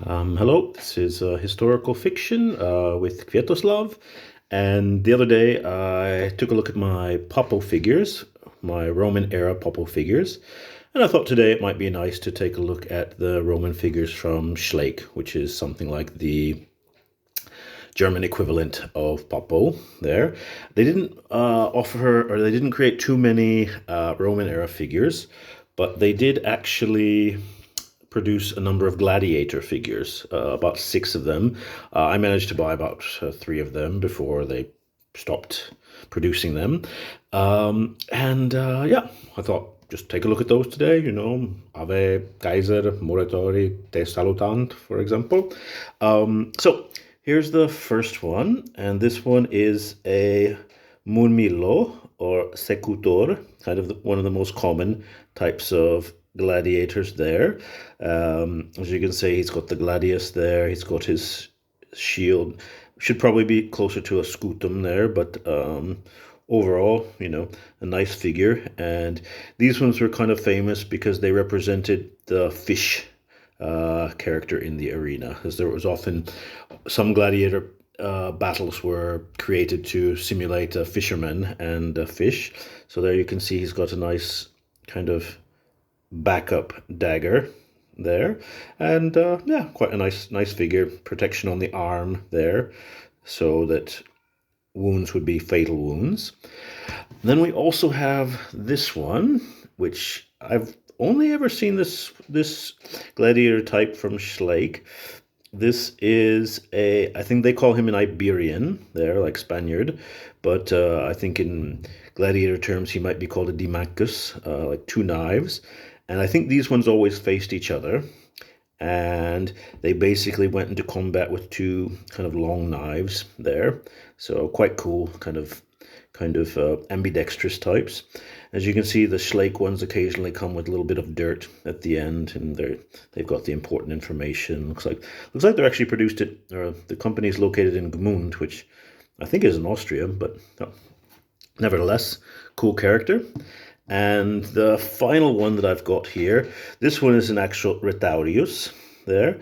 Hello, this is historical fiction with Kvietoslav. And the other day I took a look at my Popo figures, my Roman era Popo figures. And I thought today it might be nice to take a look at the Roman figures from Schleich, which is something like the German equivalent of Popo there. They didn't they didn't create too many Roman era figures, but they did actually produce a number of gladiator figures, about six of them. I managed to buy about three of them before they stopped producing them. Yeah, I thought just take a look at those today, Ave Kaiser Moratori Te Salutant, for example. So here's the first one, and this one is a murmillo or secutor, kind of one of the most common types of gladiators there. As you can see, he's got the gladius there, he's got his shield. Should probably be closer to a scutum there, but overall, a nice figure. And these ones were kind of famous because they represented the fish character in the arena, as there was often some gladiator battles were created to simulate a fisherman and a fish. So there you can see he's got a nice kind of backup dagger there, and yeah, quite a nice figure. Protection on the arm there, so that wounds would be fatal wounds. Then we also have this one, which I've only ever seen this gladiator type from Schleich. This is I think they call him an Iberian there, like Spaniard, but I think in gladiator terms he might be called a Dimachus, like two knives. And I think these ones always faced each other, and they basically went into combat with two kind of long knives there. So quite cool, kind of ambidextrous types. As you can see, the Schleich ones occasionally come with a little bit of dirt at the end, and they've got the important information. Looks like they're actually produced at, or the company is located in Gmund, which I think is in Austria, but nevertheless, cool character. And the final one that I've got here, this one is an actual Rhetarius there,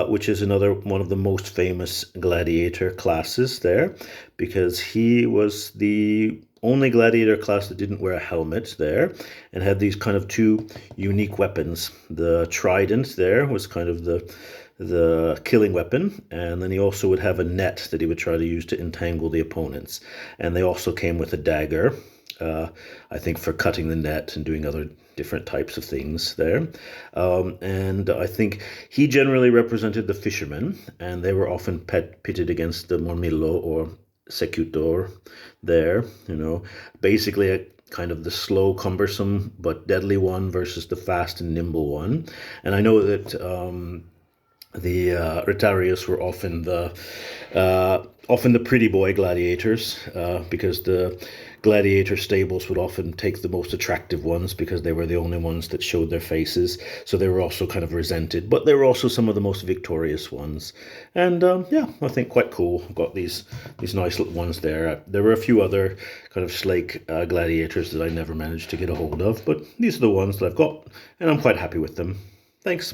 which is another one of the most famous gladiator classes there, because he was the only gladiator class that didn't wear a helmet there, and had these kind of two unique weapons. The trident there was kind of the killing weapon, and then he also would have a net that he would try to use to entangle the opponents. And they also came with a dagger, I think for cutting the net and doing other different types of things there. And I think he generally represented the fishermen, and they were often pitted against the mormillo or secutor there, basically a kind of the slow, cumbersome, but deadly one versus the fast and nimble one. And I know that the Rhetarius were often the pretty boy gladiators, because the gladiator stables would often take the most attractive ones because they were the only ones that showed their faces. So they were also kind of resented, but they were also some of the most victorious ones. And yeah, I think quite cool. I've got these nice little ones there. There were a few other kind of Schleich gladiators that I never managed to get a hold of, but these are the ones that I've got, and I'm quite happy with them. Thanks.